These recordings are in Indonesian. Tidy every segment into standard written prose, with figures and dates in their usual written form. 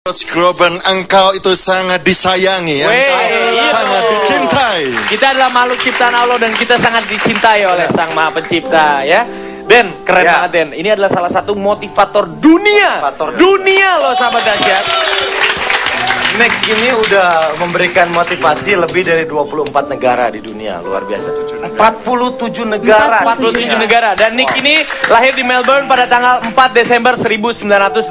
Coach Groban, engkau itu sangat disayangi, engkau sangat dicintai. Kita adalah makhluk ciptaan Allah dan kita sangat dicintai oleh Sang Maha Pencipta, ya. Den, keren banget Den. Ini adalah salah satu motivator dunia. Dunia loh sahabat dahsyat. Next ini udah memberikan motivasi lebih dari 24 negara di dunia, luar biasa. 47 negara. 47 negara. Dan Nick ini lahir di Melbourne pada tanggal 4 Desember 1982.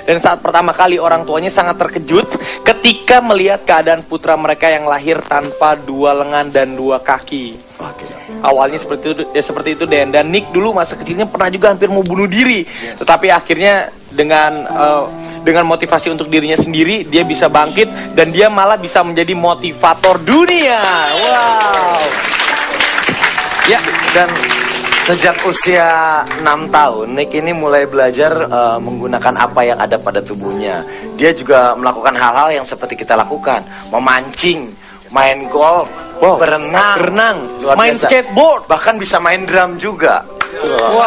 Dan saat pertama kali orang tuanya sangat terkejut ketika melihat keadaan putra mereka yang lahir tanpa dua lengan dan dua kaki. Awalnya seperti itu Dan Nick dulu masa kecilnya pernah juga hampir mau bunuh diri. Tetapi akhirnya dengan motivasi untuk dirinya sendiri, dia bisa bangkit dan dia malah bisa menjadi motivator dunia. Wow. Ya, dan sejak usia 6 tahun, Nick ini mulai belajar menggunakan apa yang ada pada tubuhnya. Dia juga melakukan hal-hal yang seperti kita lakukan, memancing, main golf, berenang, main skateboard, bahkan bisa main drum juga. Wow.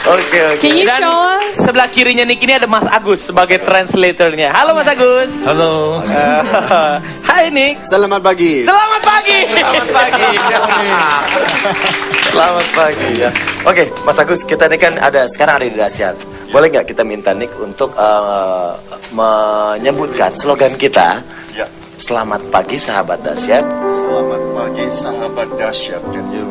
Oke. Can you show us? Sebelah kirinya Nick ini ada Mas Agus sebagai translatornya. Halo Mas Agus. Halo. Hai Nick. Selamat pagi. Selamat pagi. Selamat pagi. Selamat pagi ya. Oke, Mas Agus, kita ini kan sekarang ada di Dahsyat. Boleh nggak kita minta Nick untuk menyebutkan slogan kita? Ya. Selamat pagi sahabat Dahsyat. Selamat pagi sahabat dahsyat.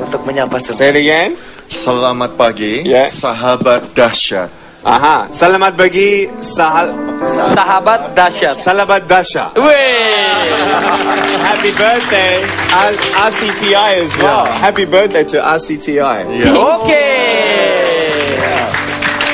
Untuk menyapa semua. Say it again. Selamat pagi Ya. sahabat dahsyat. Aha. Selamat pagi Sahabat dahsyat. Salabat Dasha. Wih. Happy birthday RCTI as well. Happy birthday to RCTI. Ya.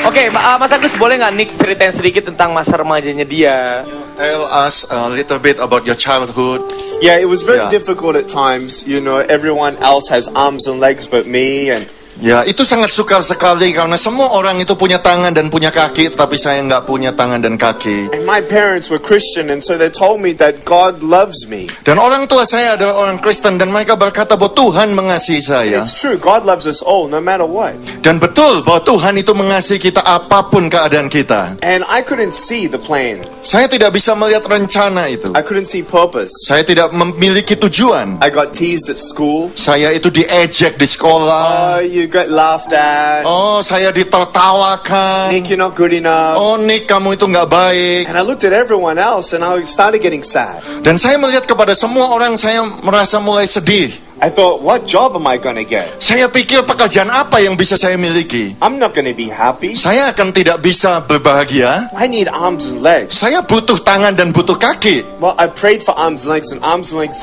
Oke, Mas Agus boleh nggak Nick ceritain sedikit tentang masa remajanya dia? Tell us a little bit about your childhood. Yeah, it was very Yeah. difficult at times. You know, everyone else has arms and legs but me, and Ya, itu sangat sukar sekali karena semua orang itu punya tangan dan punya kaki, tapi saya nggak punya tangan dan kaki. my parents were Christian, and so they told me that God loves me. Dan orang tua saya adalah orang Kristen dan mereka berkata bahwa Tuhan mengasihi saya. It's true, God loves us all, no matter what. Dan betul bahwa Tuhan itu mengasihi kita apapun keadaan kita. And I couldn't see the plan. Saya tidak bisa melihat rencana itu. I couldn't see purpose. Saya tidak memiliki tujuan. I got teased at school. Saya itu diejek di sekolah. You got laughed at. Oh, saya ditertawakan. Nick, you're not good enough. Oh, Nick, kamu itu nggak baik. And I looked at everyone else and I started getting sad. Dan saya melihat kepada semua orang, saya merasa mulai sedih. I thought, what job am I going to get? Saya pikir pekerjaan apa yang bisa saya miliki? I'm not going to be happy. Saya akan tidak bisa berbahagia. I need arms and legs. Saya butuh tangan dan butuh kaki. Well, I prayed for arms and legs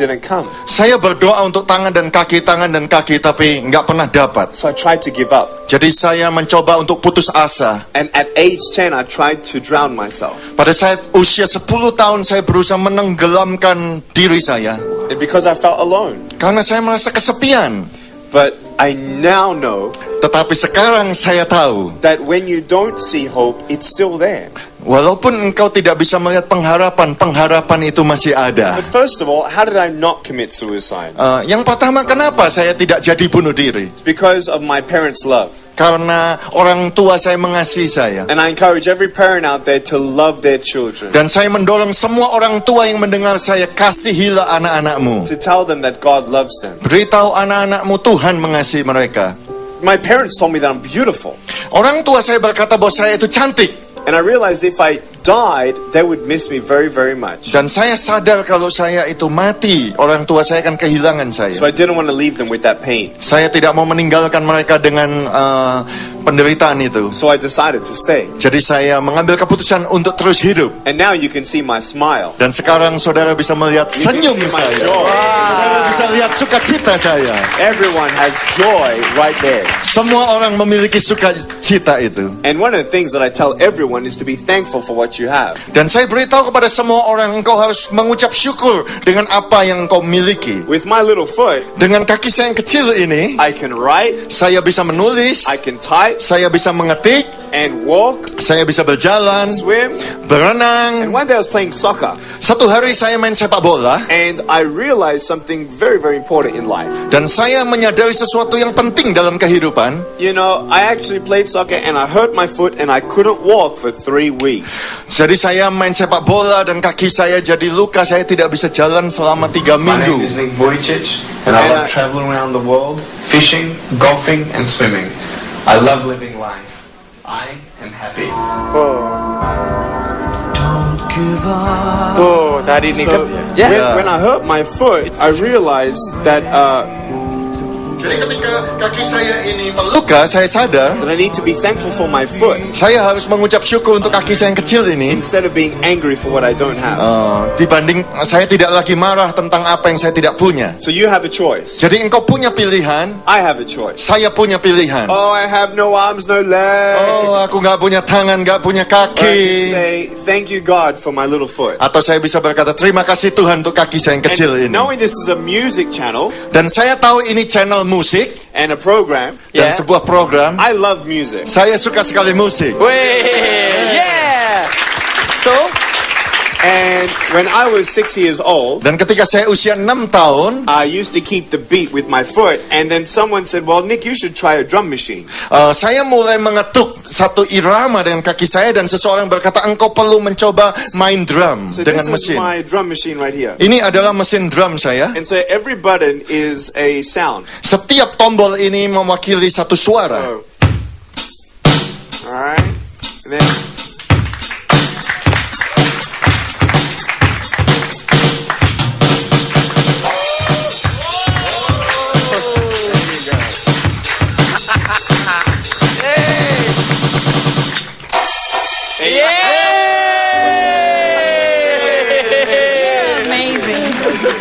didn't come. Saya berdoa untuk tangan dan kaki, tapi nggak pernah dapat. So I tried to give up. Jadi saya mencoba untuk putus asa. And at age 10, I tried to drown myself. Pada saat usia 10 tahun saya berusaha menenggelamkan diri saya. And because I felt alone. Karena saya merasa kesepian. But I now know Tetapi sekarang saya tahu, that when you don't see hope, it's still there. walaupun engkau tidak bisa melihat pengharapan, pengharapan itu masih ada. But first of all, how did I not commit suicide? Yang pertama, kenapa saya tidak jadi bunuh diri? It's because of my parents' love. Karena orang tua saya mengasihi saya. And I encourage every parent out there to love their children. Dan saya mendorong semua orang tua yang mendengar saya, kasihilah anak-anakmu. To tell them that God loves them. Beritahu anak-anakmu Tuhan mengasihi mereka. My parents told me that I'm beautiful. Orang tua saya berkata bahwa saya itu cantik. And I realized if I died, they would miss me very, very much. Dan saya sadar kalau saya itu mati, orang tua saya akan kehilangan saya. So I didn't want to leave them with that pain. Saya tidak mau meninggalkan mereka dengan penderitaan itu. So I decided to stay. Jadi saya mengambil keputusan untuk terus hidup. And now you can see my smile. Dan sekarang saudara bisa melihat senyum see my saya. joy. Saudara bisa lihat sukacita saya. Everyone has joy right there. Semua orang memiliki sukacita itu. And one of the things that I tell everyone is to be thankful for what you have. Dan saya beritahu kepada semua orang, engkau harus mengucap syukur dengan apa yang engkau miliki. With my little foot, Dengan kaki saya yang kecil ini, I can write, saya bisa menulis, I can type, saya bisa mengetik, and walk, saya bisa berjalan, swim, berenang. And one day I was playing soccer, Satu hari saya main sepak bola and I realized something very, very important in life. dan saya menyadari sesuatu yang penting dalam kehidupan. You know, I actually played soccer and I hurt my foot and I couldn't walk for 3 weeks. Jadi saya main sepak bola dan kaki saya jadi luka. Saya tidak bisa jalan selama 3 My name minggu. is Nick Vujicic, and I love traveling around the world, fishing, golfing, and swimming. I love living life. I am happy. Tuh, tadi nih So ya. when I hurt my foot, I realized that Jadi ketika kaki saya ini terluka, saya sadar I need to be thankful for my foot saya harus mengucap syukur untuk kaki saya yang kecil ini. instead of being angry for what I don't have. Dibanding saya tidak lagi marah tentang apa yang saya tidak punya. So you have a choice. Jadi engkau punya pilihan, I have a choice. saya punya pilihan. Oh, I have no arms, no legs. Oh, aku nggak punya tangan, nggak punya Or I can kaki. say, thank you God for my little foot. Atau saya bisa berkata, terima kasih Tuhan untuk kaki saya yang kecil And ini. knowing this is a music channel Dan saya tahu ini channel musik and a program, dan Ya. sebuah program. I love music. Saya suka sekali musik. Wih, yeah. So, And when I was 6 years old, Dan ketika saya usia 6 tahun, I used to keep the beat with my foot. And then someone said, well, Nick, you should try a drum machine. saya mulai mengetuk satu irama dengan kaki saya dan seseorang berkata, engkau perlu mencoba main drum So dengan this is mesin. my drum machine right here. Ini adalah mesin drum saya. And so every button is a sound. Setiap tombol ini mewakili satu suara. So, all right. And then Amazing.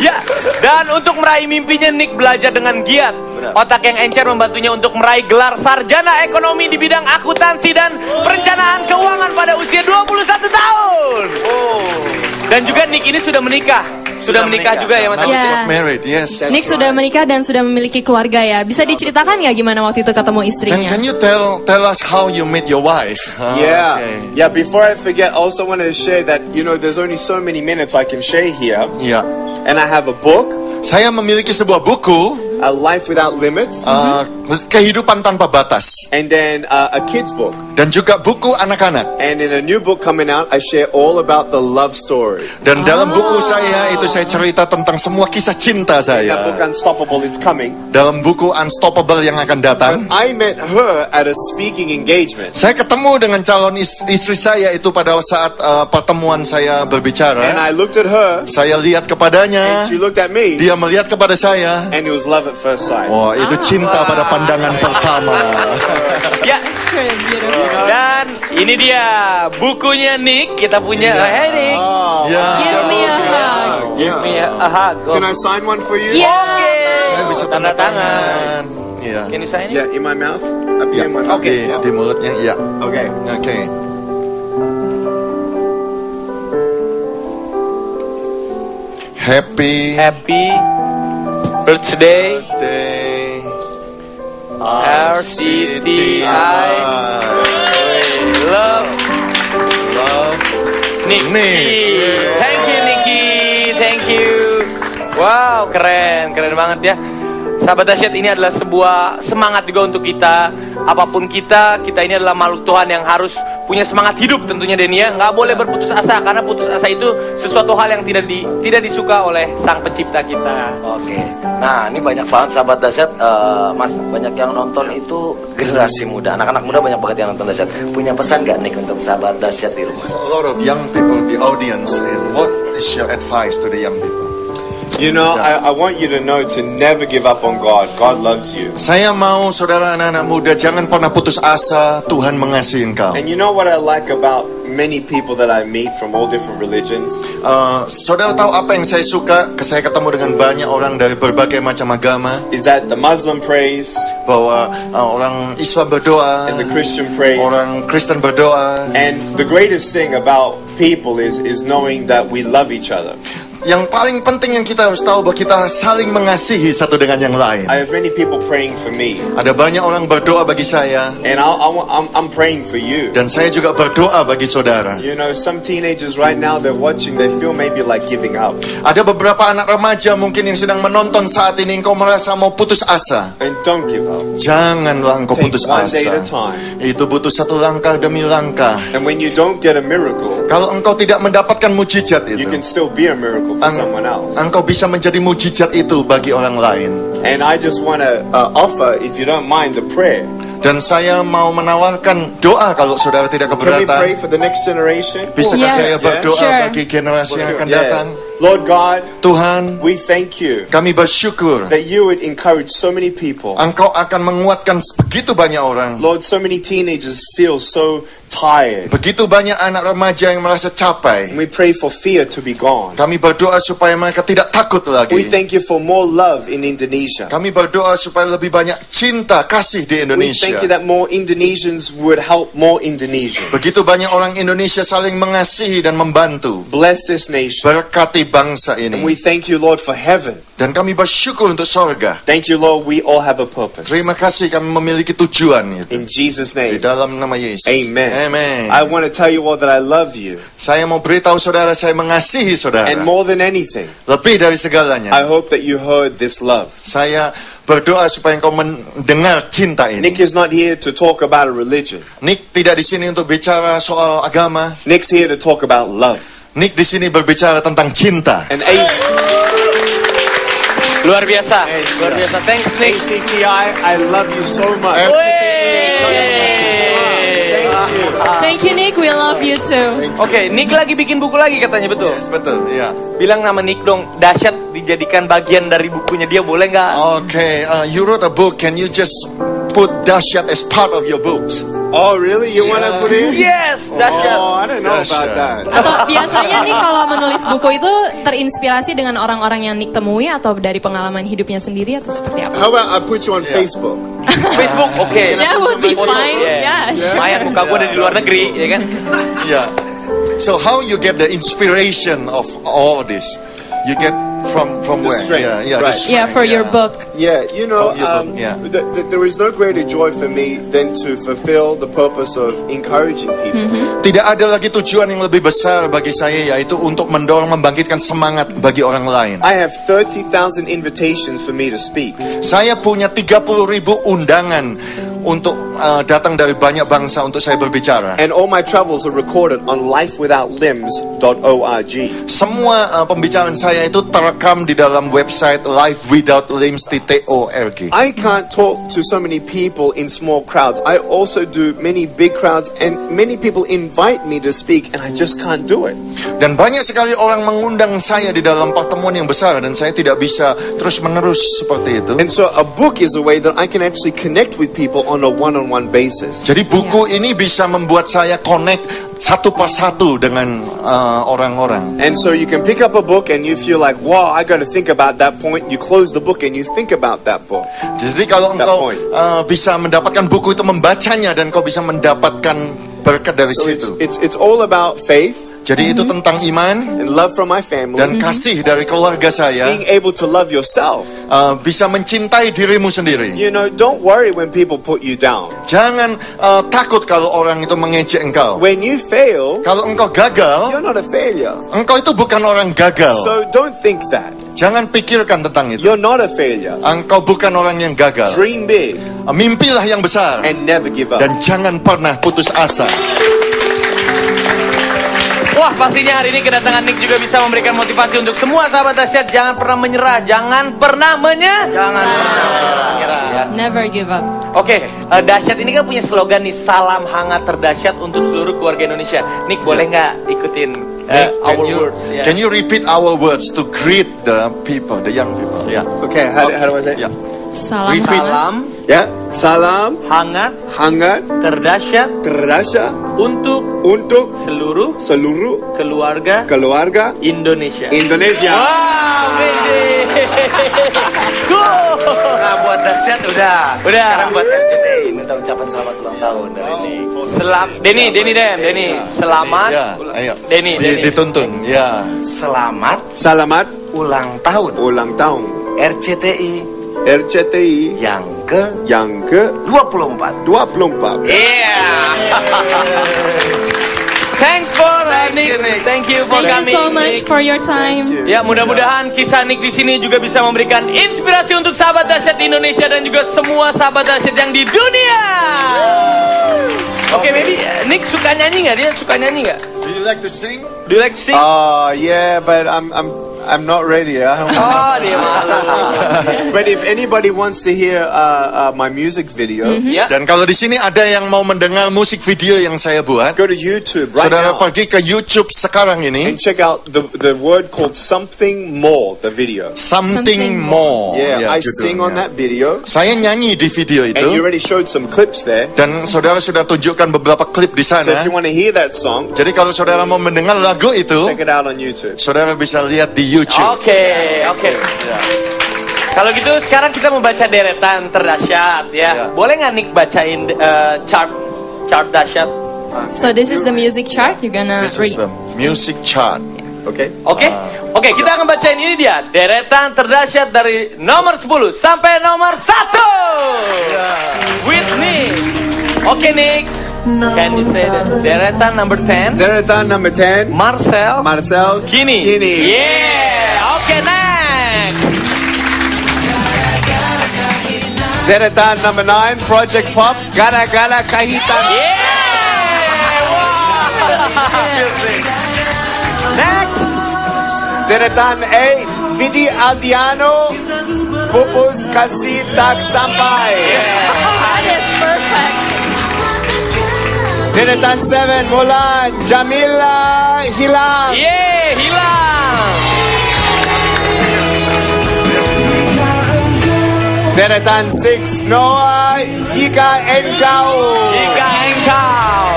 ya. Dan untuk meraih mimpinya, Nick belajar dengan giat. Otak yang encer membantunya untuk meraih gelar sarjana ekonomi di bidang akuntansi dan perencanaan keuangan pada usia 21 tahun. Dan juga Nick ini sudah menikah. Sudah menikah juga ya Mas Now Agus? Ya. got married, yes. Nick sudah menikah dan sudah memiliki keluarga ya. Bisa diceritakan nggak gimana waktu itu ketemu istrinya? Can you tell us how you met your wife? yeah, Okay. yeah. Before I forget, I also wanted to share that there's only so many minutes I can share here, Ya. and I have a book, Saya memiliki sebuah buku, A Life Without Limits, Kehidupan Tanpa Batas, and then a kids book. dan juga buku anak-anak. And in a new book coming out, I share all about the love story. Dan dalam buku saya itu saya cerita tentang semua kisah cinta That book saya. Unstoppable, it's coming. Dalam buku Unstoppable yang akan datang, I met her at a speaking engagement, saya ketemu dengan calon istri saya itu pada saat pertemuan saya and berbicara. I looked at her, Saya lihat kepadanya, and she looked at me, dia melihat kepada saya. and it was love at first sight. Wah, itu cinta pada pandangan pertama. Ya. It's really beautiful. Dan ini dia bukunya Nick. Kita punya. Hey Nick. Ya, Give me a hug. Give me a hug. Can I sign one for you? Yeah. saya bisa tanda tangan. Iya. Can you sign it? Yeah, in my mouth? Up Ya, here in my mouth? di mulutnya, ya. Okay. Oke. Happy Happy birthday day, RCTI. Love love. Nick. Nick. Thank you Nicky. Thank you. Wow, keren banget ya. Sahabat dahsyat, ini adalah sebuah semangat juga untuk kita. Apapun kita ini adalah makhluk Tuhan yang harus punya semangat hidup tentunya, Denny ya. Nggak boleh berputus asa, karena putus asa itu sesuatu hal yang tidak disuka oleh Sang Pencipta kita. Oke. Nah, ini banyak banget sahabat dahsyat, Mas, banyak yang nonton itu generasi muda. Anak-anak muda banyak banget yang nonton dahsyat. Punya pesan gak Nick untuk sahabat dahsyat di rumah? A lot of young people, the audience, and what is your advice to the young people? I want you to know to never give up on God. God loves you. Saya mau saudara anak-anak muda jangan pernah putus asa, Tuhan mengasihi engkau. And you know what I like about many people that I meet from all different religions? Saudara tahu apa yang saya suka? Saya ketemu dengan banyak orang dari berbagai macam agama, Is that the Muslim prays bahwa orang Islam berdoa, and the Christian prays. orang Kristen berdoa. And the greatest thing about people is knowing that we love each other. yang paling penting yang kita harus tahu bahwa kita saling mengasihi satu dengan yang lain. I have many people praying for me, Ada banyak orang berdoa bagi saya, and I'm praying for you. dan saya juga berdoa bagi saudara. You know, some teenagers right now, they're watching, they feel maybe like giving up. Ada beberapa anak remaja mungkin yang sedang menonton saat ini, engkau merasa mau putus asa. And don't give up. Janganlah engkau Take putus one day at a asa. time. Itu butuh satu langkah demi langkah. And when you don't get a miracle, Kalau engkau tidak mendapatkan mujizat you can itu, still be a miracle for someone else. engkau bisa menjadi mujizat itu bagi orang lain. And I just want to offer, if you don't mind, a prayer. Dan saya mau menawarkan doa kalau saudara tidak Can we pray keberatan. for the next generation? Bisakah Yes. saya berdoa Sure. bagi generasi yang akan Yeah. datang? Lord God, Tuhan, we thank you kami bersyukur that you would encourage so many people. Engkau akan menguatkan begitu banyak orang. Lord, so many teenagers feel so tired. Begitu banyak anak remaja yang merasa And capek. we pray for fear to be gone. Kami berdoa supaya mereka tidak takut We lagi. thank you for more love in Indonesia. Kami berdoa supaya lebih banyak cinta, kasih di We Indonesia. thank you that more Indonesians would help more Indonesians. Begitu banyak orang Indonesia saling mengasihi dan membantu. Bless this nation. Berkati bangsa And ini. we thank you, Lord, for heaven. Dan kami bersyukur untuk sorga. Thank you, Lord, we all have a purpose. Terima kasih kami memiliki tujuan itu. In Jesus' Di name, dalam nama Yesus. amen. Amen. I want to tell you all that I love you. Saya mau beritahu saudara, saya mengasihi saudara. And more than anything, Lebih dari segalanya. I hope that you heard this love. Saya berdoa supaya engkau mendengar cinta ini. Nick is not here to talk about a religion. Nick tidak di sini untuk bicara soal agama. Nick's here to talk about love. Nick di sini berbicara tentang cinta. And Ace, Luar biasa, luar biasa. Thanks, Nick. ACTI, I love you so much. Thank you Nick, we love you too. Oke, Nick lagi bikin buku lagi katanya, betul? Yes, betul, ya. Bilang nama Nick dong, dahsyat dijadikan bagian dari bukunya dia, boleh nggak? Okay, you wrote a book. Can you just put Dahsyat as part of your books? Oh, really? You want to put it? Yes, dahsyat. Oh, I don't know about Dahsyat. that. Atau biasanya nih kalau menulis buku itu terinspirasi dengan orang-orang yang Nick temui atau dari pengalaman hidupnya sendiri atau seperti apa? How about I put you on Facebook? Facebook, oke. That would be fine. Yeah. Yeah, sure. Lumayan muka gue ada di luar negeri, ya kan? Yeah. So how you get the inspiration of all this? You get from The where? strength, Yeah, right. the strength, Yeah, for your book. Yeah, you know, From your book, yeah. there is no greater joy for me than to fulfill the purpose of encouraging people. Tidak ada lagi tujuan yang lebih besar bagi saya, yaitu untuk mendorong, membangkitkan semangat bagi orang lain. I have 30,000 invitations for me to speak. Saya punya 30.000 undangan untuk datang dari banyak bangsa untuk saya berbicara. And all my travels are recorded on lifewithoutlimbs.org. Semua pembicaraan saya itu terekam di dalam website lifewithoutlimbs.org. I can't talk to so many people in small crowds. I also do many big crowds, and many people invite me to speak, and I just can't do it. Dan banyak sekali orang mengundang saya di dalam pertemuan yang besar, dan saya tidak bisa terus-menerus seperti itu. And so a book is a way that I can actually connect with people on a one-on-one basis. Jadi buku ini bisa membuat saya connect satu persatu dengan orang-orang. And so you can pick up a book and you feel like, wow, I got to think about that point. You close the book and you think about that book. Jadi kalau That engkau point. bisa mendapatkan buku itu, membacanya, dan kau bisa mendapatkan berkat dari So situ. it's all about faith Jadi itu tentang iman and love from my family. dan kasih dari keluarga saya. Being able to love yourself. Bisa mencintai dirimu sendiri. You know, don't worry when people put you down. Jangan takut kalau orang itu mengejek engkau. When you fail, Kalau engkau gagal, you're not a failure. engkau itu bukan orang gagal. So don't think that. Jangan pikirkan tentang itu. You're not a failure. Engkau bukan orang yang gagal. Dream big Mimpilah yang besar and never give up. dan jangan pernah putus asa. Wah, pastinya hari ini kedatangan Nick juga bisa memberikan motivasi untuk semua sahabat dahsyat. Jangan pernah menyerah, jangan pernah menyerah. Never give up. Oke, dahsyat ini kan punya slogan nih, salam hangat terdahsyat untuk seluruh keluarga Indonesia. Nick, boleh nggak ikutin Nick, our words? Ya. can you repeat our words to greet the people, the young people? Yeah. Okay, how do I say? Yeah. Salam. Repeat. Salam Ya, salam hangat hangat terdahsyat terdahsyat untuk seluruh seluruh keluarga keluarga Indonesia. Indonesia. Wow, Wede. Cool. Nah, buat dahsyat udah. Udah. Sekarang buat RCTI minta ucapan selamat ulang tahun dari Nick. Denny, selamat. Ya, ayo. Denny. Dituntun. Ya. Selamat Ulang ulang tahun RCTI RCTI yang ke yang ke 24. 24. Thanks for Nick. Thank you for Thank you coming. so much Nick. for your time. Ya, mudah-mudahan kisah Nick di sini juga bisa memberikan inspirasi untuk sahabat dahsyat di Indonesia dan juga semua sahabat dahsyat yang di dunia. Oke, maybe Nick suka nyanyi nggak? Dia suka nyanyi nggak? Do you like to sing? Do you like to sing? Yeah, but I'm not ready. Oh, dia malu. But if anybody wants to hear my music video, Ya. Dan kalau di sini ada yang mau mendengar musik video yang saya buat, go to YouTube right saudara now pergi ke YouTube sekarang and ini. check out the word called Something More, the video. Something Something More. Yeah, Ya, I sing on judulnya. that video, Saya nyanyi di video and you itu, already showed some clips there. dan saudara sudah tunjukkan beberapa klip di So if sana. you want to hear that song, Jadi kalau saudara mau mendengar lagu itu, check it out on YouTube. saudara bisa lihat di YouTube. Oke. Kalau gitu sekarang kita membaca deretan terdahsyat ya. Ya. Boleh nggak Nick bacain chart dahsyat? So this is the music chart. You're gonna This is read. the music chart. Okay. Oke? Oke, kita akan bacain ini dia. Deretan terdahsyat dari nomor 10 sampai nomor 1. With Nick. Oke, Nick. Can you say that? Deretan number 10. Deretan number 10, Marcel. Marcel Kini. Yeah. Oke, next. Deretan number 9, Project Pop, Gara-Gara Kahitan. Yeah. Wow. Next. Deretan 8, Vidi Aldiano, Pupus Kasih Tak Sampai. That is perfect. Deretan 7, Mulan, Jamila Hilang. Yeah, hilang. Deretan 6, Noah, Jika Engkau. Jika engkau.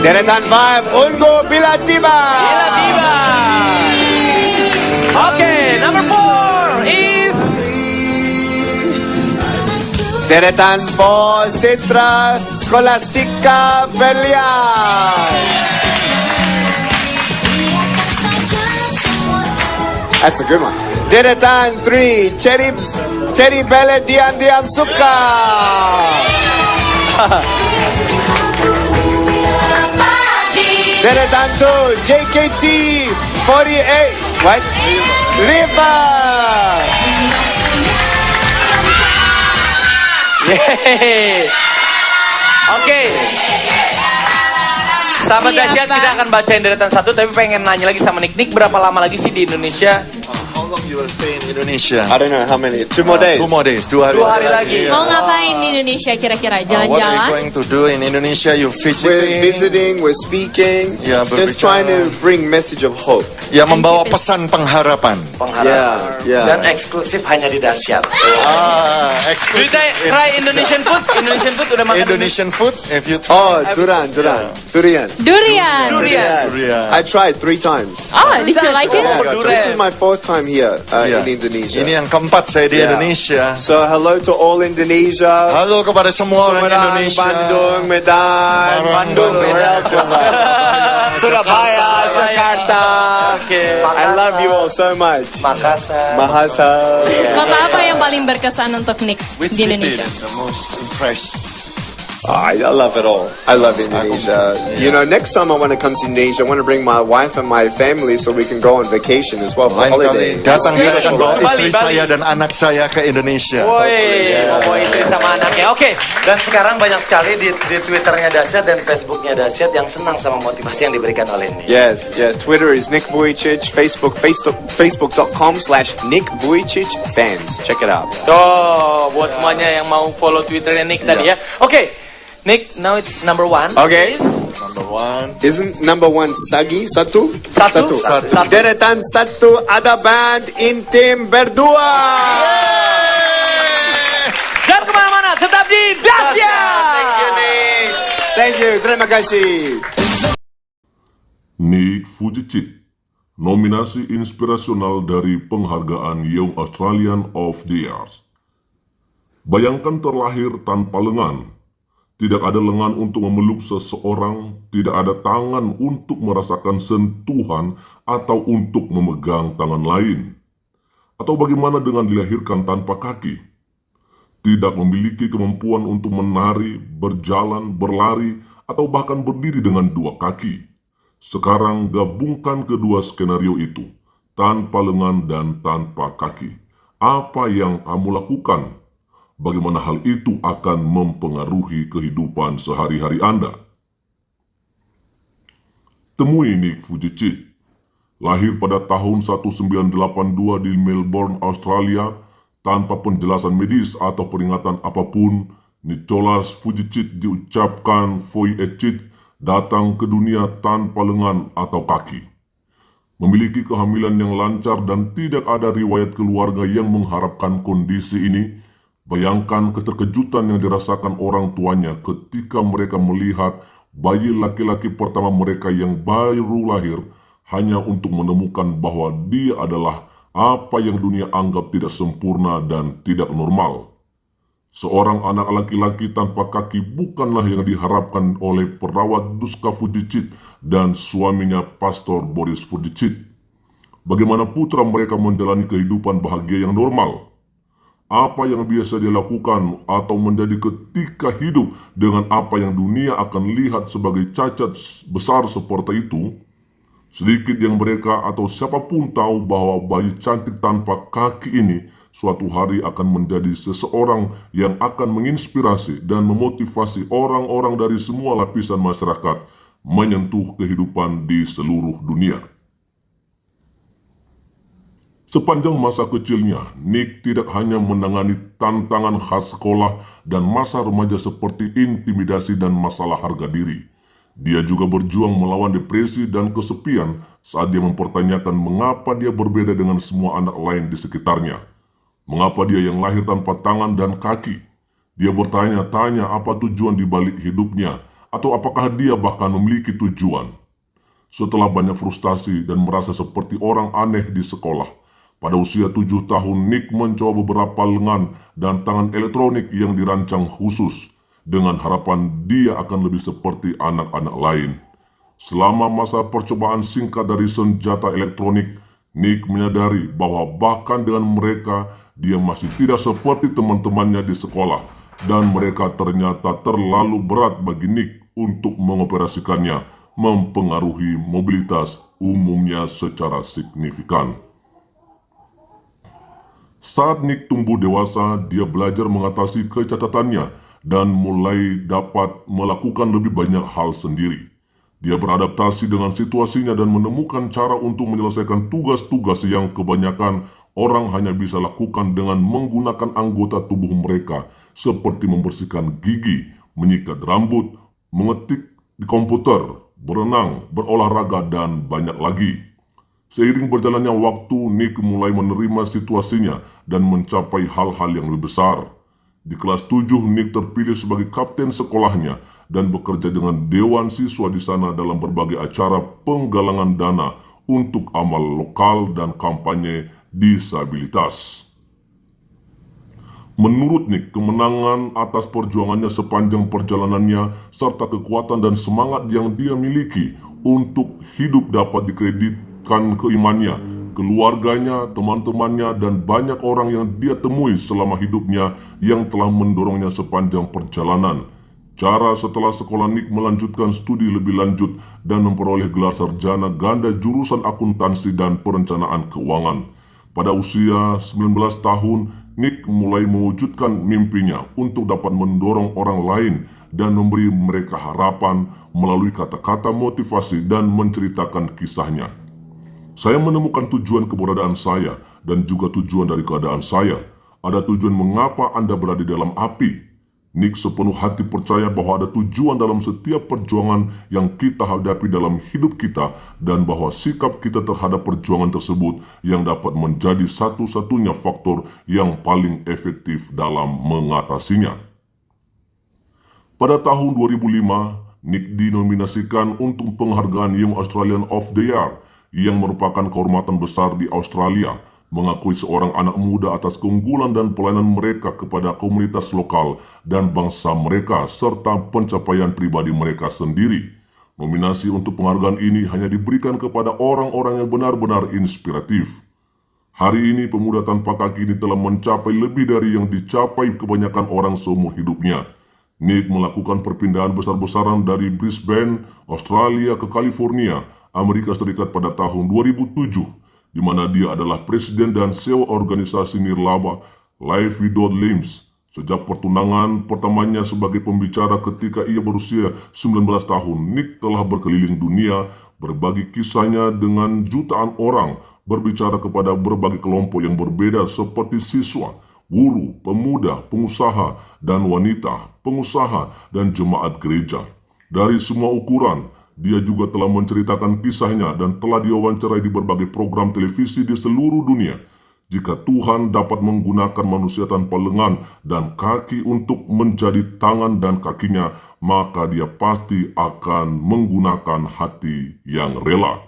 Deretan 5, Ungu Bila Tiba. Bila tiba. Oke, number 4 is Deretan 4, Citra Scholastica Berlian. That's a good one. Deretan 3, Cherry Belle Diam Suka. Deretan 2, JKT 48. What? River. Yeay. Oke. Sahabat Siapa? dahsyat, kita akan bacain deretan 1, tapi pengen nanya lagi sama Nick. Nick, berapa lama lagi sih di Indonesia? How long you will stay in Indonesia? I don't know how many. 2 more days. 2 more days, 2 hari. 2 hari lagi. Mau ngapain di Indonesia kira-kira? What are you Jalan-jalan? going to do in Indonesia? You We're visiting? visiting, we're speaking, Yeah, just berbicara. trying to bring message of hope. Ya, membawa pesan pengharapan. Pengharapan. Yeah. Dan eksklusif hanya di dahsyat. Eksklusif. Bisa try Indonesian food? Indonesian food udah makan? Indonesian food. If you Oh, Durian. Durian. Durian. Durian. Durian. I tried 3 times. Oh, did you like it? Yeah, durian. this is my 4th time here Yeah. in Indonesia. Ini yang keempat saya di Yeah. Indonesia. So hello to all Indonesia. Halo kepada semua orang Sumedang, Indonesia. Bandung, Medan, Bandung, where else was I? Surabaya, Jakarta. Oke. I love you all so much. Makassar. Mahasa. Kota apa yang paling berkesan untuk Nick Which di city Indonesia? is the most impressed? I love it all. I love Indonesia. You know, next time I want to come to Indonesia, I want to bring my wife and my family so we can go on vacation as well for Lain holiday. kali datang saya akan bawa Bali, istri Bali. saya dan anak saya ke Indonesia. Woi, bawa istri sama anaknya. Oke. Dan sekarang banyak sekali di Twitternya dahsyat dan Facebooknya dahsyat yang senang sama motivasi yang diberikan oleh Nick. Yes, yeah. Twitter is Nick Vujicic. Facebook.com/Nick Vujicic fans. Check it out. Tuh, buat semuanya yang mau follow Twitternya Nick tadi ya. Oke. Nick, now it's number 1. Okay. Is Number one. Isn't number one Sagi? Satu? Satu. Satu. Deretan satu ada band Intim berdua. Jangan kemana-mana, tetap di Dasya. Thank you, terima kasih. Nick Vujicic, nominasi inspirasional dari penghargaan Young Australian of the Year. Bayangkan terlahir tanpa lengan. Tidak ada lengan untuk memeluk seseorang, tidak ada tangan untuk merasakan sentuhan atau untuk memegang tangan lain. Atau bagaimana dengan dilahirkan tanpa kaki? Tidak memiliki kemampuan untuk menari, berjalan, berlari, atau bahkan berdiri dengan dua kaki. Sekarang gabungkan kedua skenario itu, tanpa lengan dan tanpa kaki. Apa yang kamu lakukan? Bagaimana hal itu akan mempengaruhi kehidupan sehari-hari Anda? Temui Nick Vujicic. Lahir pada tahun 1982 di Melbourne, Australia, tanpa penjelasan medis atau peringatan apapun, Nicholas Vujicic diucapkan Voyecic datang ke dunia tanpa lengan atau kaki. Memiliki kehamilan yang lancar dan tidak ada riwayat keluarga yang mengharapkan kondisi ini. Bayangkan keterkejutan yang dirasakan orang tuanya ketika mereka melihat bayi laki-laki pertama mereka yang baru lahir hanya untuk menemukan bahwa dia adalah apa yang dunia anggap tidak sempurna dan tidak normal. Seorang anak laki-laki tanpa kaki bukanlah yang diharapkan oleh perawat Duska Vujicic dan suaminya Pastor Boris Vujicic. Bagaimana putra mereka menjalani kehidupan bahagia yang normal? Apa yang biasa dia lakukan atau menjadi ketika hidup dengan apa yang dunia akan lihat sebagai cacat besar seperti itu? Sedikit yang mereka atau siapapun tahu bahwa bayi cantik tanpa kaki ini suatu hari akan menjadi seseorang yang akan menginspirasi dan memotivasi orang-orang dari semua lapisan masyarakat menyentuh kehidupan di seluruh dunia. Sepanjang masa kecilnya, Nick tidak hanya menangani tantangan khas sekolah dan masa remaja seperti intimidasi dan masalah harga diri. Dia juga berjuang melawan depresi dan kesepian saat dia mempertanyakan mengapa dia berbeda dengan semua anak lain di sekitarnya. Mengapa dia yang lahir tanpa tangan dan kaki? Dia bertanya-tanya apa tujuan di balik hidupnya, atau apakah dia bahkan memiliki tujuan. Setelah banyak frustasi dan merasa seperti orang aneh di sekolah, pada usia 7 tahun, Nick mencoba beberapa lengan dan tangan elektronik yang dirancang khusus dengan harapan dia akan lebih seperti anak-anak lain. Selama masa percobaan singkat dari senjata elektronik, Nick menyadari bahwa bahkan dengan mereka, dia masih tidak seperti teman-temannya di sekolah dan mereka ternyata terlalu berat bagi Nick untuk mengoperasikannya, mempengaruhi mobilitas umumnya secara signifikan. Saat Nick tumbuh dewasa, dia belajar mengatasi kecacatan dan mulai dapat melakukan lebih banyak hal sendiri. Dia beradaptasi dengan situasinya dan menemukan cara untuk menyelesaikan tugas-tugas yang kebanyakan orang hanya bisa lakukan dengan menggunakan anggota tubuh mereka, seperti membersihkan gigi, menyikat rambut, mengetik di komputer, berenang, berolahraga, dan banyak lagi. Seiring berjalannya waktu, Nick mulai menerima situasinya dan mencapai hal-hal yang lebih besar. Di kelas 7, Nick terpilih sebagai kapten sekolahnya dan bekerja dengan dewan siswa di sana dalam berbagai acara penggalangan dana untuk amal lokal dan kampanye disabilitas. Menurut Nick, kemenangan atas perjuangannya sepanjang perjalanannya serta kekuatan dan semangat yang dia miliki untuk hidup dapat dikreditkan ke imannya, keluarganya, teman-temannya, dan banyak orang yang dia temui selama hidupnya yang telah mendorongnya sepanjang perjalanan. Cara setelah sekolah, Nick melanjutkan studi lebih lanjut dan memperoleh gelar sarjana ganda jurusan akuntansi dan perencanaan keuangan. Pada usia 19 tahun, Nick mulai mewujudkan mimpinya untuk dapat mendorong orang lain dan memberi mereka harapan melalui kata-kata motivasi dan menceritakan kisahnya. Saya menemukan tujuan keberadaan saya dan juga tujuan dari keadaan saya. Ada tujuan mengapa Anda berada di dalam api. Nick sepenuh hati percaya bahwa ada tujuan dalam setiap perjuangan yang kita hadapi dalam hidup kita dan bahwa sikap kita terhadap perjuangan tersebut yang dapat menjadi satu-satunya faktor yang paling efektif dalam mengatasinya. Pada tahun 2005, Nick dinominasikan untuk penghargaan Young Australian of the Year yang merupakan kehormatan besar di Australia, mengakui seorang anak muda atas keunggulan dan pelayanan mereka kepada komunitas lokal dan bangsa mereka serta pencapaian pribadi mereka sendiri. Nominasi untuk penghargaan ini hanya diberikan kepada orang-orang yang benar-benar inspiratif. Hari ini pemuda tanpa kaki ini telah mencapai lebih dari yang dicapai kebanyakan orang seumur hidupnya. Nick melakukan perpindahan besar-besaran dari Brisbane, Australia ke California, Amerika Serikat pada tahun 2007. di mana dia adalah presiden dan CEO organisasi nirlaba Life Without Limbs. Sejak pertunangan pertamanya sebagai pembicara ketika ia berusia 19 tahun, Nick telah berkeliling dunia, berbagi kisahnya dengan jutaan orang, berbicara kepada berbagai kelompok yang berbeda seperti siswa, guru, pemuda, pengusaha, dan wanita, pengusaha, dan jemaat gereja. Dari semua ukuran, dia juga telah menceritakan kisahnya dan telah diwawancarai di berbagai program televisi di seluruh dunia. Jika Tuhan dapat menggunakan manusia tanpa lengan dan kaki untuk menjadi tangan dan kakinya, maka dia pasti akan menggunakan hati yang rela.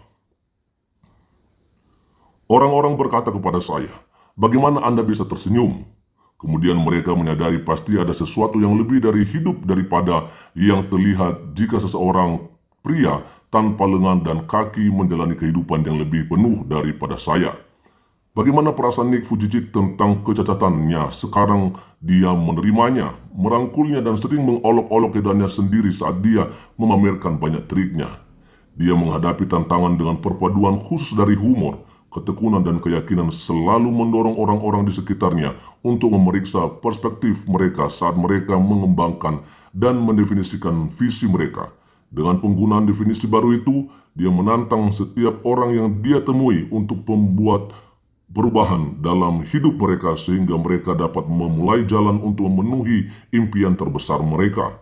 Orang-orang berkata kepada saya, "Bagaimana Anda bisa tersenyum?" Kemudian mereka menyadari pasti ada sesuatu yang lebih dari hidup daripada yang terlihat jika seseorang pria tanpa lengan dan kaki menjalani kehidupan yang lebih penuh daripada saya. Bagaimana perasaan Nick Vujicic tentang kecacatannya? Sekarang dia menerimanya, merangkulnya dan sering mengolok-olok keadaannya sendiri saat dia memamerkan banyak triknya. Dia menghadapi tantangan dengan perpaduan khusus dari humor, ketekunan dan keyakinan, selalu mendorong orang-orang di sekitarnya untuk memeriksa perspektif mereka saat mereka mengembangkan dan mendefinisikan visi mereka. Dengan penggunaan definisi baru itu, dia menantang setiap orang yang dia temui untuk membuat perubahan dalam hidup mereka sehingga mereka dapat memulai jalan untuk memenuhi impian terbesar mereka.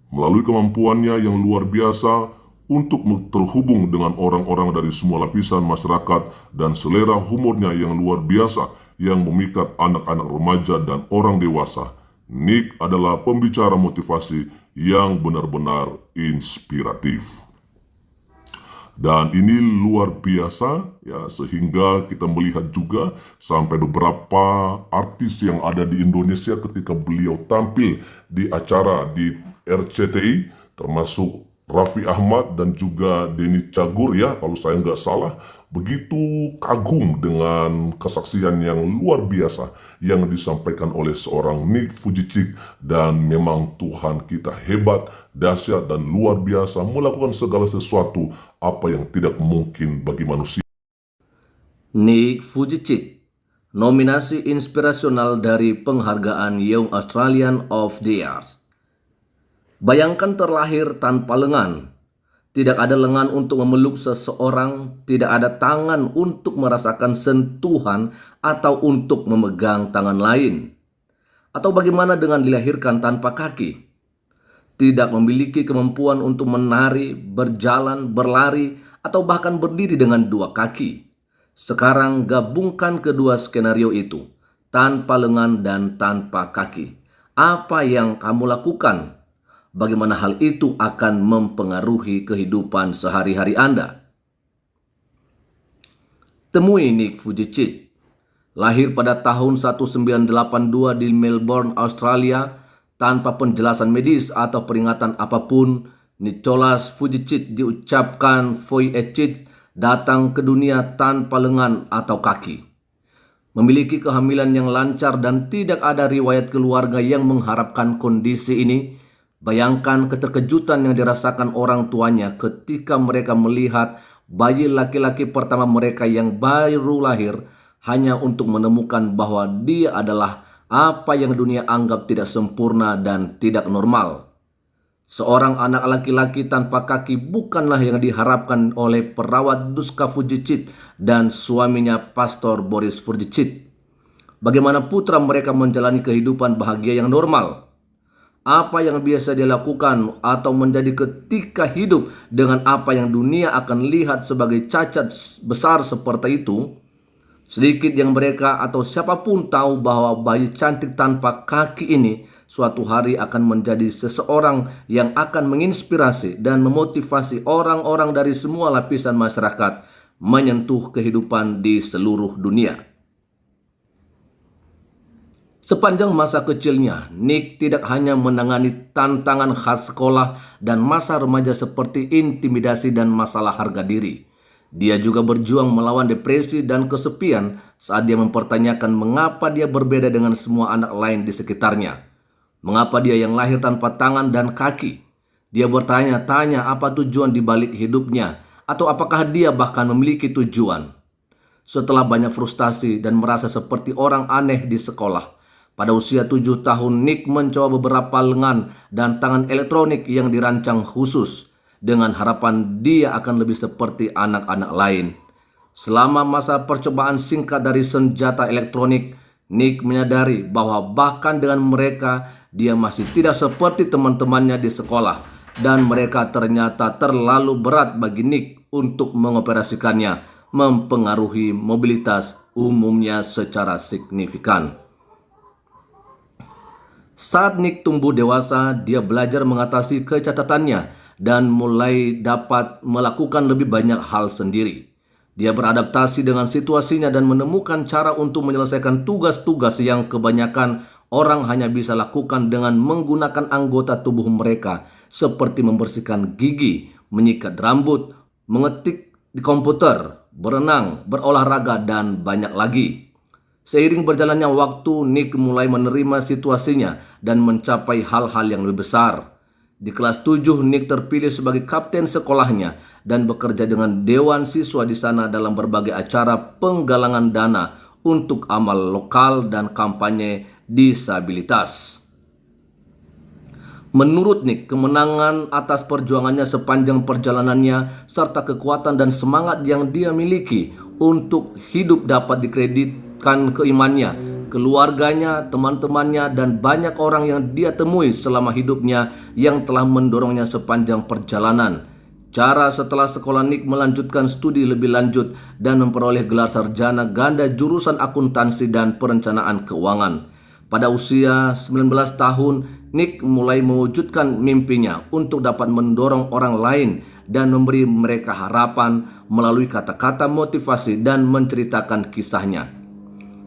Melalui kemampuannya yang luar biasa untuk terhubung dengan orang-orang dari semua lapisan masyarakat dan selera humornya yang luar biasa yang memikat anak-anak remaja dan orang dewasa, Nick adalah pembicara motivasi yang benar-benar inspiratif. Dan ini luar biasa ya, sehingga kita melihat juga sampai beberapa artis yang ada di Indonesia ketika beliau tampil di acara di RCTI, termasuk Raffi Ahmad dan juga Denny Cagur ya, kalau saya nggak salah, begitu kagum dengan kesaksian yang luar biasa yang disampaikan oleh seorang Nick Vujicic, dan memang Tuhan kita hebat, dahsyat dan luar biasa melakukan segala sesuatu apa yang tidak mungkin bagi manusia. Nick Vujicic, nominasi inspirasional dari penghargaan Young Australian of the Year. Bayangkan terlahir tanpa lengan. Tidak ada lengan untuk memeluk seseorang, tidak ada tangan untuk merasakan sentuhan atau untuk memegang tangan lain. Atau bagaimana dengan dilahirkan tanpa kaki? Tidak memiliki kemampuan untuk menari, berjalan, berlari, atau bahkan berdiri dengan dua kaki. Sekarang gabungkan kedua skenario itu, tanpa lengan dan tanpa kaki. Apa yang kamu lakukan? Bagaimana hal itu akan mempengaruhi kehidupan sehari-hari Anda? Temui Nick Vujicic. Lahir pada tahun 1982 di Melbourne, Australia, tanpa penjelasan medis atau peringatan apapun, Nicholas Vujicic diucapkan Voyecic datang ke dunia tanpa lengan atau kaki. Memiliki kehamilan yang lancar dan tidak ada riwayat keluarga yang mengharapkan kondisi ini. Bayangkan keterkejutan yang dirasakan orang tuanya ketika mereka melihat bayi laki-laki pertama mereka yang baru lahir, hanya untuk menemukan bahwa dia adalah apa yang dunia anggap tidak sempurna dan tidak normal. Seorang anak laki-laki tanpa kaki bukanlah yang diharapkan oleh perawat Duska Vujicic dan suaminya Pastor Boris Vujicic. Bagaimana putra mereka menjalani kehidupan bahagia yang normal? apa yang biasa dia lakukan atau menjadi ketika hidup dengan apa yang dunia akan lihat sebagai cacat besar seperti itu, sedikit yang mereka atau siapapun tahu bahwa bayi cantik tanpa kaki ini suatu hari akan menjadi seseorang yang akan menginspirasi dan memotivasi orang-orang dari semua lapisan masyarakat menyentuh kehidupan di seluruh dunia. Sepanjang masa kecilnya, Nick tidak hanya menangani tantangan khas sekolah dan masa remaja seperti intimidasi dan masalah harga diri. Dia juga berjuang melawan depresi dan kesepian saat dia mempertanyakan mengapa dia berbeda dengan semua anak lain di sekitarnya. Mengapa dia yang lahir tanpa tangan dan kaki? Dia bertanya-tanya apa tujuan di balik hidupnya, atau apakah dia bahkan memiliki tujuan. Setelah banyak frustasi dan merasa seperti orang aneh di sekolah, pada usia 7 tahun Nick mencoba beberapa lengan dan tangan elektronik yang dirancang khusus dengan harapan dia akan lebih seperti anak-anak lain. Selama masa percobaan singkat dari senjata elektronik, Nick menyadari bahwa bahkan dengan mereka, dia masih tidak seperti teman-temannya di sekolah dan mereka ternyata terlalu berat bagi Nick untuk mengoperasikannya, mempengaruhi mobilitas umumnya secara signifikan. Saat Nick tumbuh dewasa, dia belajar mengatasi kecacatan dan mulai dapat melakukan lebih banyak hal sendiri. Dia beradaptasi dengan situasinya dan menemukan cara untuk menyelesaikan tugas-tugas yang kebanyakan orang hanya bisa lakukan dengan menggunakan anggota tubuh mereka, seperti membersihkan gigi, menyikat rambut, mengetik di komputer, berenang, berolahraga, dan banyak lagi. Seiring berjalannya waktu, Nick mulai menerima situasinya dan mencapai hal-hal yang lebih besar. Di kelas 7, Nick terpilih sebagai kapten sekolahnya dan bekerja dengan dewan siswa di sana dalam berbagai acara penggalangan dana untuk amal lokal dan kampanye disabilitas. Menurut Nick, kemenangan atas perjuangannya sepanjang perjalanannya serta kekuatan dan semangat yang dia miliki untuk hidup dapat dikreditkan ke imannya, keluarganya, teman-temannya, dan banyak orang yang dia temui selama hidupnya yang telah mendorongnya sepanjang perjalanan. Setelah sekolah, Nick melanjutkan studi lebih lanjut dan memperoleh gelar sarjana ganda jurusan akuntansi dan perencanaan keuangan. Pada usia 19 tahun, Nick mulai mewujudkan mimpinya untuk dapat mendorong orang lain dan memberi mereka harapan melalui kata-kata motivasi dan menceritakan kisahnya.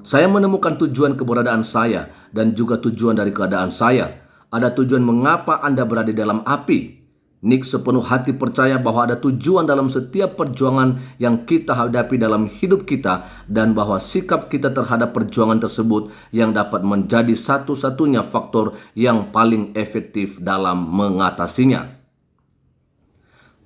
Saya menemukan tujuan keberadaan saya dan juga tujuan dari keadaan saya. Ada tujuan mengapa Anda berada di dalam api. Nick sepenuh hati percaya bahwa ada tujuan dalam setiap perjuangan yang kita hadapi dalam hidup kita dan bahwa sikap kita terhadap perjuangan tersebut yang dapat menjadi satu-satunya faktor yang paling efektif dalam mengatasinya.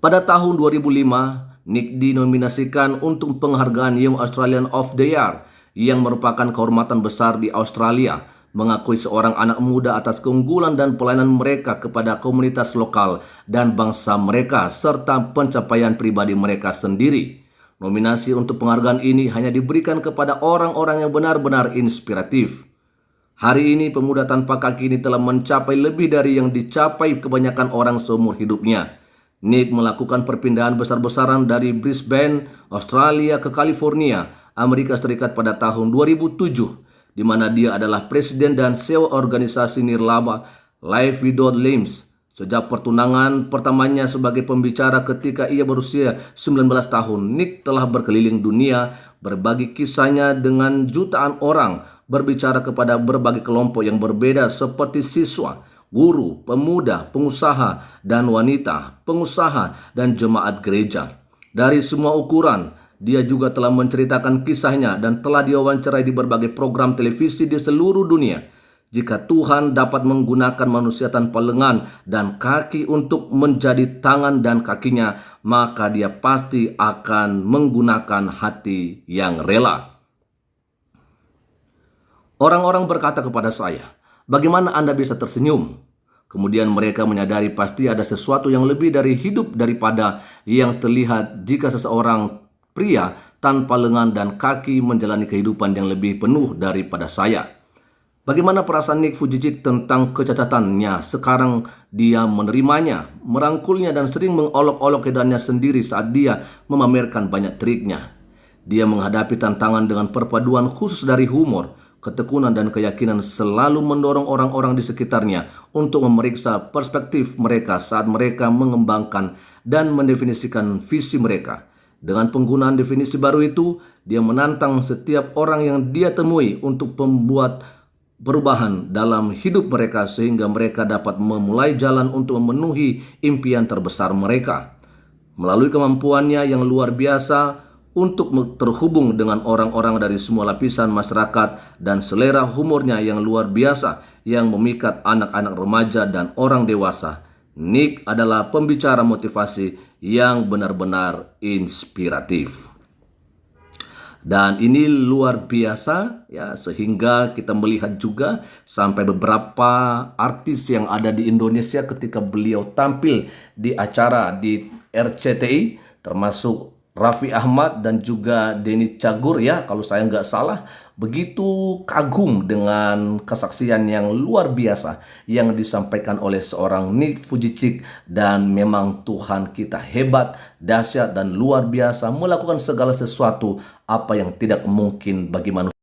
Pada tahun 2005, Nick dinominasikan untuk penghargaan Young Australian of the Year yang merupakan kehormatan besar di Australia, mengakui seorang anak muda atas keunggulan dan pelayanan mereka kepada komunitas lokal dan bangsa mereka serta pencapaian pribadi mereka sendiri. Nominasi untuk penghargaan ini hanya diberikan kepada orang-orang yang benar-benar inspiratif. Hari ini pemuda tanpa kaki ini telah mencapai lebih dari yang dicapai kebanyakan orang seumur hidupnya. Nick melakukan perpindahan besar-besaran dari Brisbane, Australia ke California, Amerika Serikat pada tahun 2007. di mana dia adalah presiden dan CEO organisasi nirlaba Life Without Limbs. Sejak pertunangan pertamanya sebagai pembicara ketika ia berusia 19 tahun, Nick telah berkeliling dunia, berbagi kisahnya dengan jutaan orang, berbicara kepada berbagai kelompok yang berbeda seperti siswa, guru, pemuda, pengusaha, dan wanita, pengusaha, dan jemaat gereja. Dari semua ukuran, dia juga telah menceritakan kisahnya dan telah diwawancarai di berbagai program televisi di seluruh dunia. Jika Tuhan dapat menggunakan manusia tanpa lengan dan kaki untuk menjadi tangan dan kakinya, maka dia pasti akan menggunakan hati yang rela. Orang-orang berkata kepada saya, "Bagaimana Anda bisa tersenyum?" Kemudian mereka menyadari pasti ada sesuatu yang lebih dari hidup daripada yang terlihat jika seseorang pria tanpa lengan dan kaki menjalani kehidupan yang lebih penuh daripada saya. Bagaimana perasaan Nick Vujicic tentang kecacatannya? Sekarang dia menerimanya, merangkulnya dan sering mengolok-olok keadaannya sendiri saat dia memamerkan banyak triknya. Dia menghadapi tantangan dengan perpaduan khusus dari humor, ketekunan dan keyakinan, selalu mendorong orang-orang di sekitarnya untuk memeriksa perspektif mereka saat mereka mengembangkan dan mendefinisikan visi mereka. Dengan penggunaan definisi baru itu, dia menantang setiap orang yang dia temui untuk membuat perubahan dalam hidup mereka sehingga mereka dapat memulai jalan untuk memenuhi impian terbesar mereka. Melalui kemampuannya yang luar biasa untuk terhubung dengan orang-orang dari semua lapisan masyarakat dan selera humornya yang luar biasa yang memikat anak-anak remaja dan orang dewasa, Nick adalah pembicara motivasi yang benar-benar inspiratif. Dan ini luar biasa ya, sehingga kita melihat juga sampai beberapa artis yang ada di Indonesia ketika beliau tampil di acara di RCTI, termasuk Raffi Ahmad dan juga Denny Cagur ya, kalau saya nggak salah, begitu kagum dengan kesaksian yang luar biasa yang disampaikan oleh seorang Nick Vujicic. Dan memang Tuhan kita hebat, dahsyat dan luar biasa, melakukan segala sesuatu apa yang tidak mungkin bagi manusia.